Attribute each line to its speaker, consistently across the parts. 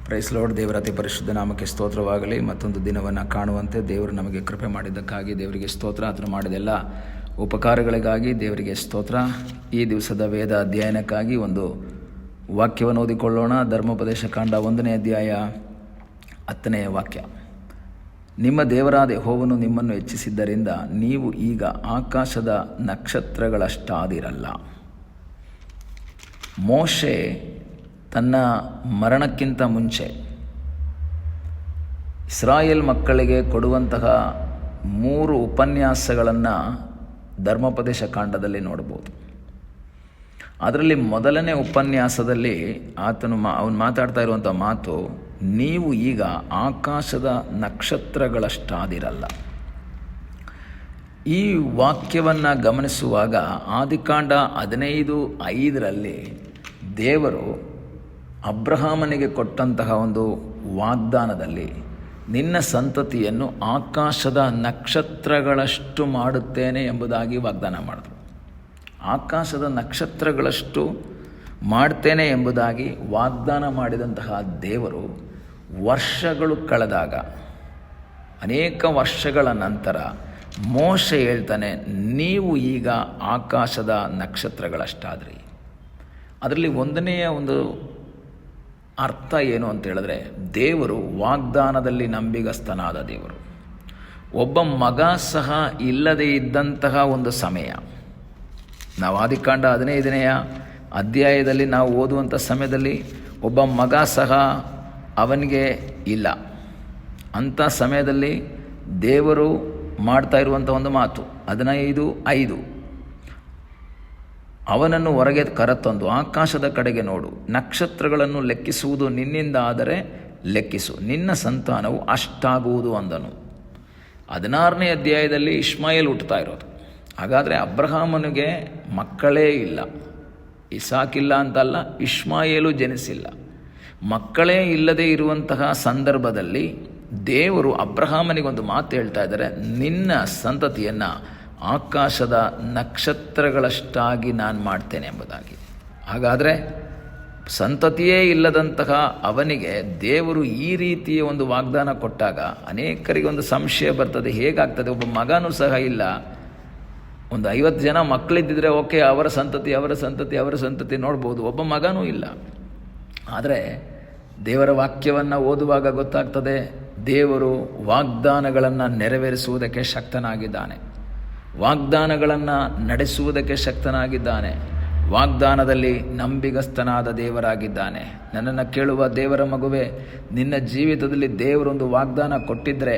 Speaker 1: Price lord. ದೇವರ ಅತಿ ಪರಿಶುದ್ಧ ನಾಮಕ್ಕೆ ಸ್ತೋತ್ರವಾಗಲಿ. ಮತ್ತೊಂದು ದಿನವನ್ನು ಕಾಣುವಂತೆ ದೇವರು ನಮಗೆ ಕೃಪೆ ಮಾಡಿದ್ದಕ್ಕಾಗಿ ದೇವರಿಗೆ ಸ್ತೋತ್ರ. ಆತನು ಮಾಡಿದೆಲ್ಲ ಉಪಕಾರಗಳಿಗಾಗಿ ದೇವರಿಗೆ ಸ್ತೋತ್ರ. ಈ ದಿವಸದ ವೇದ ಅಧ್ಯಯನಕ್ಕಾಗಿ ಒಂದು ವಾಕ್ಯವನ್ನು ಓದಿಕೊಳ್ಳೋಣ. ಧರ್ಮೋಪದೇಶ ಕಾಂಡ 1ನೇ ಅಧ್ಯಾಯ 10ನೇ ವಾಕ್ಯ. ನಿಮ್ಮ ದೇವರಾದ ಯೆಹೋವನು ನಿಮ್ಮನ್ನು ಹೆಚ್ಚಿಸಿದ್ದರಿಂದ ನೀವು ಈಗ ಆಕಾಶದ ನಕ್ಷತ್ರಗಳಷ್ಟಾದಿರಲ್ಲ. ಮೋಶೆ ತನ್ನ ಮರಣಕ್ಕಿಂತ ಮುಂಚೆ ಇಸ್ರಾಯೇಲ್ ಮಕ್ಕಳಿಗೆ ಕೊಡುವಂತಹ 3 ಉಪನ್ಯಾಸಗಳನ್ನು ಧರ್ಮೋಪದೇಶ ಕಾಂಡದಲ್ಲಿ ನೋಡ್ಬೋದು. ಅದರಲ್ಲಿ ಮೊದಲನೇ ಉಪನ್ಯಾಸದಲ್ಲಿ ಅವನು ಮಾತಾಡ್ತಾ ಇರುವಂಥ ಮಾತು, ನೀವು ಈಗ ಆಕಾಶದ ನಕ್ಷತ್ರಗಳಷ್ಟಾದಿರಲ್ಲ. ಈ ವಾಕ್ಯವನ್ನು ಗಮನಿಸುವಾಗ ಆದಿಕಾಂಡ 15:5 ದೇವರು ಅಬ್ರಹಾಮನಿಗೆ ಕೊಟ್ಟಂತಹ ಒಂದು ವಾಗ್ದಾನದಲ್ಲಿ ನಿನ್ನ ಸಂತತಿಯನ್ನು ಆಕಾಶದ ನಕ್ಷತ್ರಗಳಷ್ಟು ಮಾಡುತ್ತೇನೆ ಎಂಬುದಾಗಿ ವಾಗ್ದಾನ ಮಾಡಿದ್ರು. ಆಕಾಶದ ನಕ್ಷತ್ರಗಳಷ್ಟು ಮಾಡ್ತೇನೆ ಎಂಬುದಾಗಿ ವಾಗ್ದಾನ ಮಾಡಿದಂತಹ ದೇವರು ವರ್ಷಗಳು ಕಳೆದಾಗ, ಅನೇಕ ವರ್ಷಗಳ ನಂತರ ಮೋಶೆ ಹೇಳ್ತಾನೆ, ನೀವು ಈಗ ಆಕಾಶದ ನಕ್ಷತ್ರಗಳಷ್ಟಾದ್ರಿ. ಅದರಲ್ಲಿ ಒಂದನೆಯ ಒಂದು ಅರ್ಥ ಏನು ಅಂತ ಹೇಳಿದ್ರೆ, ದೇವರು ವಾಗ್ದಾನದಲ್ಲಿ ನಂಬಿಗಸ್ತನಾದ ದೇವರು. ಒಬ್ಬ ಮಗ ಸಹ ಇಲ್ಲದೇ ಇದ್ದಂತಹ ಒಂದು ಸಮಯ. ನಾವು ಆದಿಕಾಂಡ 15ನೇ ಅಧ್ಯಾಯದಲ್ಲಿ ನಾವು ಓದುವಂಥ ಸಮಯದಲ್ಲಿ ಒಬ್ಬ ಮಗ ಸಹ ಅವನಿಗೆ ಇಲ್ಲ. ಅಂಥ ಸಮಯದಲ್ಲಿ ದೇವರು ಮಾಡ್ತಾ ಇರುವಂಥ ಒಂದು ಮಾತು 15:5, ಅವನನ್ನು ಹೊರಗೆ ಕರೆತಂದು ಆಕಾಶದ ಕಡೆಗೆ ನೋಡು, ನಕ್ಷತ್ರಗಳನ್ನು ಲೆಕ್ಕಿಸುವುದು ನಿನ್ನಿಂದ ಆದರೆ ಲೆಕ್ಕಿಸು, ನಿನ್ನ ಸಂತಾನವು ಅಷ್ಟಾಗುವುದು ಅಂದನು. 16ನೇ ಅಧ್ಯಾಯದಲ್ಲಿ ಇಷ್ಮಾಯೇಲ್ ಹುಟ್ಟುತ್ತಾ ಇರೋದು. ಹಾಗಾದರೆ ಅಬ್ರಹಾಮನಿಗೆ ಮಕ್ಕಳೇ ಇಲ್ಲ. ಇಸಾಕಿಲ್ಲ ಅಂತಲ್ಲ, ಇಷ್ಮಾಯೇಲು ಜನಿಸಿಲ್ಲ. ಮಕ್ಕಳೇ ಇಲ್ಲದೆ ಇರುವಂತಹ ಸಂದರ್ಭದಲ್ಲಿ ದೇವರು ಅಬ್ರಹಾಮನಿಗೊಂದು ಮಾತು ಹೇಳ್ತಾ ಇದ್ದಾರೆ, ನಿನ್ನ ಸಂತತಿಯನ್ನು ಆಕಾಶದ ನಕ್ಷತ್ರಗಳಷ್ಟಾಗಿ ನಾನು ಮಾಡ್ತೇನೆ ಎಂಬುದಾಗಿ. ಹಾಗಾದರೆ ಸಂತತಿಯೇ ಇಲ್ಲದಂತಹ ಅವನಿಗೆ ದೇವರು ಈ ರೀತಿಯ ಒಂದು ವಾಗ್ದಾನ ಕೊಟ್ಟಾಗ ಅನೇಕರಿಗೆ ಒಂದು ಸಂಶಯ ಬರ್ತದೆ, ಹೇಗಾಗ್ತದೆ? ಒಬ್ಬ ಮಗನೂ ಸಹ ಇಲ್ಲ. ಒಂದು 50 ಜನ ಮಕ್ಕಳಿದ್ದಿದ್ರೆ ಓಕೆ, ಅವರ ಸಂತತಿ ನೋಡ್ಬೋದು. ಒಬ್ಬ ಮಗನೂ ಇಲ್ಲ. ಆದರೆ ದೇವರ ವಾಕ್ಯವನ್ನು ಓದುವಾಗ ಗೊತ್ತಾಗ್ತದೆ, ದೇವರು ವಾಗ್ದಾನಗಳನ್ನು ನೆರವೇರಿಸುವುದಕ್ಕೆ ಶಕ್ತನಾಗಿದ್ದಾನೆ, ವಾಗ್ದಾನಗಳನ್ನು ನಡೆಸುವುದಕ್ಕೆ ಶಕ್ತನಾಗಿದ್ದಾನೆ, ವಾಗ್ದಾನದಲ್ಲಿ ನಂಬಿಗಸ್ತನಾದ ದೇವರಾಗಿದ್ದಾನೆ. ನನ್ನನ್ನು ಕೇಳುವ ದೇವರ ಮಗುವೆ, ನಿನ್ನ ಜೀವಿತದಲ್ಲಿ ದೇವರೊಂದು ವಾಗ್ದಾನ ಕೊಟ್ಟಿದ್ದರೆ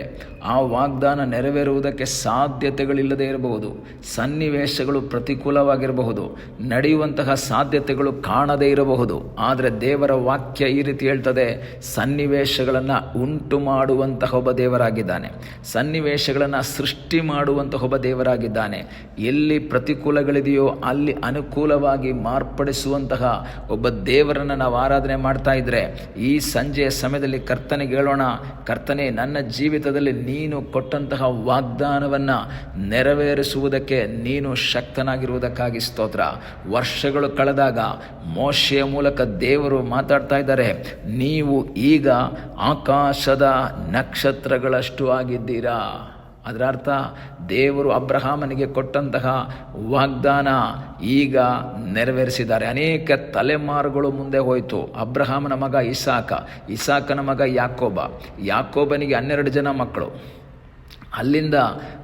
Speaker 1: ಆ ವಾಗ್ದಾನ ನೆರವೇರುವುದಕ್ಕೆ ಸಾಧ್ಯತೆಗಳಿಲ್ಲದೆ ಇರಬಹುದು, ಸನ್ನಿವೇಶಗಳು ಪ್ರತಿಕೂಲವಾಗಿರಬಹುದು, ನಡೆಯುವಂತಹ ಸಾಧ್ಯತೆಗಳು ಕಾಣದೇ ಇರಬಹುದು. ಆದರೆ ದೇವರ ವಾಕ್ಯ ಈ ರೀತಿ ಹೇಳ್ತದೆ, ಸನ್ನಿವೇಶಗಳನ್ನು ಉಂಟು ಮಾಡುವಂತಹ ಒಬ್ಬ ದೇವರಾಗಿದ್ದಾನೆ, ಸನ್ನಿವೇಶಗಳನ್ನು ಸೃಷ್ಟಿ ಮಾಡುವಂತಹ ಒಬ್ಬ ದೇವರಾಗಿದ್ದಾನೆ. ಎಲ್ಲಿ ಪ್ರತಿಕೂಲಗಳಿದೆಯೋ ಅಲ್ಲಿ ಅನುಕೂಲವಾಗಿ ಮಾರ್ಪಡಿಸುವಂತಹ ಒಬ್ಬ ದೇವರನ್ನು ನಾವು ಆರಾಧನೆ ಮಾಡ್ತಾ ಇದ್ರೆ, ಈ ಸಂಜೆಯ ಸಮಯದಲ್ಲಿ ಕರ್ತನಿಗೆ ಹೇಳೋಣ, ಕರ್ತನೇ, ನನ್ನ ಜೀವಿತದಲ್ಲಿ ನೀನು ಕೊಟ್ಟಂತಹ ವಾಗ್ದಾನವನ್ನು ನೆರವೇರಿಸುವುದಕ್ಕೆ ನೀನು ಶಕ್ತನಾಗಿರುವುದಕ್ಕಾಗಿ ಸ್ತೋತ್ರ. ವರ್ಷಗಳು ಕಳೆದಾಗ ಮೋಶೆಯ ಮೂಲಕ ದೇವರು ಮಾತಾಡ್ತಾ ಇದ್ದಾರೆ, ನೀವು ಈಗ ಆಕಾಶದ ನಕ್ಷತ್ರಗಳಷ್ಟು ಆಗಿದ್ದೀರಾ. ಅದರ ಅರ್ಥ, ದೇವರು ಅಬ್ರಹಾಮನಿಗೆ ಕೊಟ್ಟಂತಹ ವಾಗ್ದಾನ ಈಗ ನೆರವೇರಿಸಿದ್ದಾರೆ. ಅನೇಕ ತಲೆಮಾರುಗಳು ಮುಂದೆ ಹೋಯಿತು. ಅಬ್ರಹಾಮನ ಮಗ ಇಸಾಕನ ಮಗ ಯಾಕೋಬನಿಗೆ 12 ಜನ ಮಕ್ಕಳು. ಅಲ್ಲಿಂದ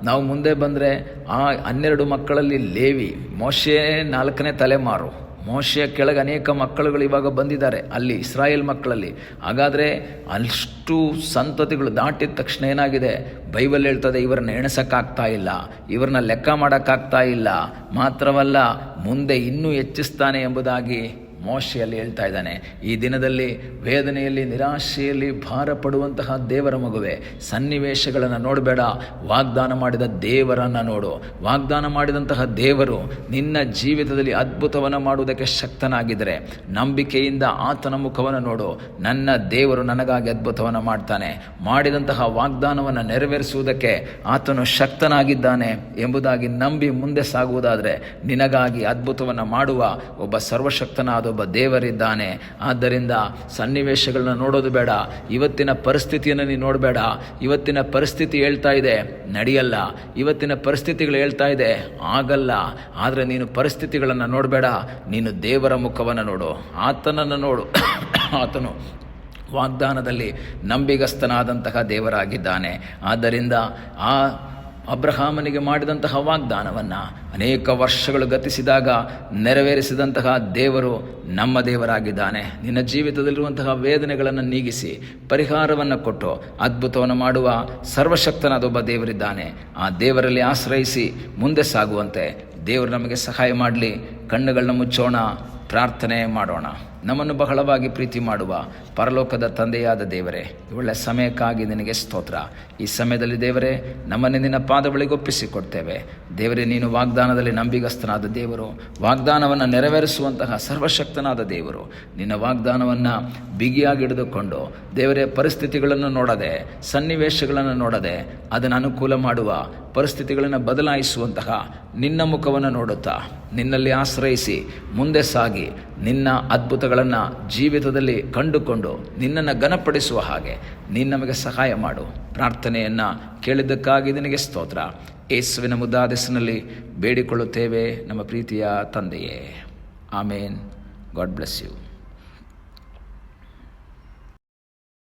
Speaker 1: ನಾವು ಮುಂದೆ ಬಂದರೆ ಆ 12 ಮಕ್ಕಳಲ್ಲಿ ಲೇವಿ, ಮೋಶೆ 4ನೇ ತಲೆಮಾರು. ಮೋಶೆಯ ಕೆಳಗೆ ಅನೇಕ ಮಕ್ಕಳುಗಳು ಇವಾಗ ಬಂದಿದ್ದಾರೆ ಅಲ್ಲಿ ಇಸ್ರಾಯೇಲ್ ಮಕ್ಕಳಲ್ಲಿ. ಹಾಗಾದರೆ ಅಷ್ಟು ಸಂತತಿಗಳು ದಾಟಿದ ತಕ್ಷಣ ಏನಾಗಿದೆ? ಬೈಬಲ್ ಹೇಳ್ತದೆ, ಇವರನ್ನ ಎಣಿಸೋಕ್ಕಾಗ್ತಾ ಇಲ್ಲ, ಇವ್ರನ್ನ ಲೆಕ್ಕ ಮಾಡೋಕ್ಕಾಗ್ತಾ ಇಲ್ಲ, ಮಾತ್ರವಲ್ಲ ಮುಂದೆ ಇನ್ನೂ ಹೆಚ್ಚಿಸ್ತಾನೆ ಎಂಬುದಾಗಿ ಮೋಶೆಯಲ್ಲಿ ಹೇಳ್ತಾ ಇದ್ದಾನೆ. ಈ ದಿನದಲ್ಲಿ ವೇದನೆಯಲ್ಲಿ, ನಿರಾಶೆಯಲ್ಲಿ ಭಾರ ಪಡುವಂತಹ ದೇವರ ಮಗುವೆ, ಸನ್ನಿವೇಶಗಳನ್ನು ನೋಡಬೇಡ, ವಾಗ್ದಾನ ಮಾಡಿದ ದೇವರನ್ನು ನೋಡು. ವಾಗ್ದಾನ ಮಾಡಿದಂತಹ ದೇವರು ನಿನ್ನ ಜೀವಿತದಲ್ಲಿ ಅದ್ಭುತವನ್ನು ಮಾಡುವುದಕ್ಕೆ ಶಕ್ತನಾಗಿದ್ದರೆ ನಂಬಿಕೆಯಿಂದ ಆತನ ಮುಖವನ್ನು ನೋಡು. ನನ್ನ ದೇವರು ನನಗಾಗಿ ಅದ್ಭುತವನ್ನು ಮಾಡ್ತಾನೆ, ಮಾಡಿದಂತಹ ವಾಗ್ದಾನವನ್ನು ನೆರವೇರಿಸುವುದಕ್ಕೆ ಆತನು ಶಕ್ತನಾಗಿದ್ದಾನೆ ಎಂಬುದಾಗಿ ನಂಬಿ ಮುಂದೆ ಸಾಗುವುದಾದರೆ ನಿನಗಾಗಿ ಅದ್ಭುತವನ್ನು ಮಾಡುವ ಒಬ್ಬ ಸರ್ವಶಕ್ತನಾದ ಒಬ್ಬ ದೇವರಿದ್ದಾನೆ. ಆದ್ದರಿಂದ ಸನ್ನಿವೇಶಗಳನ್ನ ನೋಡೋದು ಬೇಡ, ಇವತ್ತಿನ ಪರಿಸ್ಥಿತಿಯನ್ನು ನೀನು ನೋಡಬೇಡ. ಇವತ್ತಿನ ಪರಿಸ್ಥಿತಿ ಹೇಳ್ತಾ ಇದೆ ನಡೆಯಲ್ಲ, ಇವತ್ತಿನ ಪರಿಸ್ಥಿತಿಗಳು ಹೇಳ್ತಾ ಇದೆ ಆಗಲ್ಲ. ಆದರೆ ನೀನು ಪರಿಸ್ಥಿತಿಗಳನ್ನು ನೋಡಬೇಡ, ನೀನು ದೇವರ ಮುಖವನ್ನು ನೋಡು, ಆತನನ್ನು ನೋಡು. ಆತನು ವಾಗ್ದಾನದಲ್ಲಿ ನಂಬಿಗಸ್ತನಾದಂತಹ ದೇವರಾಗಿದ್ದಾನೆ. ಆದ್ದರಿಂದ ಆ ಅಬ್ರಹಾಮನಿಗೆ ಮಾಡಿದಂತಹ ವಾಗ್ದಾನವನ್ನು ಅನೇಕ ವರ್ಷಗಳು ಗತಿಸಿದಾಗ ನೆರವೇರಿಸಿದಂತಹ ದೇವರು ನಮ್ಮ ದೇವರಾಗಿದ್ದಾನೆ. ನಿನ್ನ ಜೀವಿತದಲ್ಲಿರುವಂತಹ ವೇದನೆಗಳನ್ನು ನೀಗಿಸಿ ಪರಿಹಾರವನ್ನು ಕೊಟ್ಟು ಅದ್ಭುತವನ್ನು ಮಾಡುವ ಸರ್ವಶಕ್ತನಾದ ಒಬ್ಬ ದೇವರಿದ್ದಾನೆ. ಆ ದೇವರಲ್ಲಿ ಆಶ್ರಯಿಸಿ ಮುಂದೆ ಸಾಗುವಂತೆ ದೇವರು ನಮಗೆ ಸಹಾಯ ಮಾಡಲಿ. ಕಣ್ಣುಗಳನ್ನ ಮುಚ್ಚೋಣ, ಪ್ರಾರ್ಥನೆ ಮಾಡೋಣ. ನಮ್ಮನ್ನು ಬಹಳವಾಗಿ ಪ್ರೀತಿ ಮಾಡುವ ಪರಲೋಕದ ತಂದೆಯಾದ ದೇವರೇ, ಒಳ್ಳೆ ಸಮಯಕ್ಕಾಗಿ ನಿನಗೆ ಸ್ತೋತ್ರ. ಈ ಸಮಯದಲ್ಲಿ ದೇವರೇ, ನಮ್ಮನ್ನು ನಿನ್ನ ಪಾದಗಳಿಗೆ ಒಪ್ಪಿಸಿಕೊಡ್ತೇವೆ. ದೇವರೇ, ನೀನು ವಾಗ್ದಾನದಲ್ಲಿ ನಂಬಿಗಸ್ತನಾದ ದೇವರು, ವಾಗ್ದಾನವನ್ನು ನೆರವೇರಿಸುವಂತಹ ಸರ್ವಶಕ್ತನಾದ ದೇವರು. ನಿನ್ನ ವಾಗ್ದಾನವನ್ನು ಬಿಗಿಯಾಗಿ ಹಿಡಿದುಕೊಂಡು ದೇವರೇ, ಪರಿಸ್ಥಿತಿಗಳನ್ನು ನೋಡದೆ, ಸನ್ನಿವೇಶಗಳನ್ನು ನೋಡದೆ ಅದನ್ನು ಅನುಕೂಲ ಮಾಡುವ, ಪರಿಸ್ಥಿತಿಗಳನ್ನು ಬದಲಾಯಿಸುವಂತಹ ನಿನ್ನ ಮುಖವನ್ನು ನೋಡುತ್ತಾ ನಿನ್ನಲ್ಲಿ ಆಶ್ರಯಿಸಿ ಮುಂದೆ ಸಾಗಿ ನಿನ್ನ ಅದ್ಭುತಗಳನ್ನು ಜೀವಿತದಲ್ಲಿ ಕಂಡುಕೊಂಡು ನಿನ್ನನ್ನು ಘನಪಡಿಸುವ ಹಾಗೆ ನೀನು ನಮಗೆ ಸಹಾಯ ಮಾಡು. ಪ್ರಾರ್ಥನೆಯನ್ನು ಕೇಳಿದ್ದಕ್ಕಾಗಿ ನಿನಗೆ ಸ್ತೋತ್ರ. ಯೇಸುವಿನ ಮುದ್ದಾದ ಹೆಸರಿನಲ್ಲಿ ಬೇಡಿಕೊಳ್ಳುತ್ತೇವೆ ನಮ್ಮ ಪ್ರೀತಿಯ ತಂದೆಯೇ. ಆಮೇನ್. God bless you.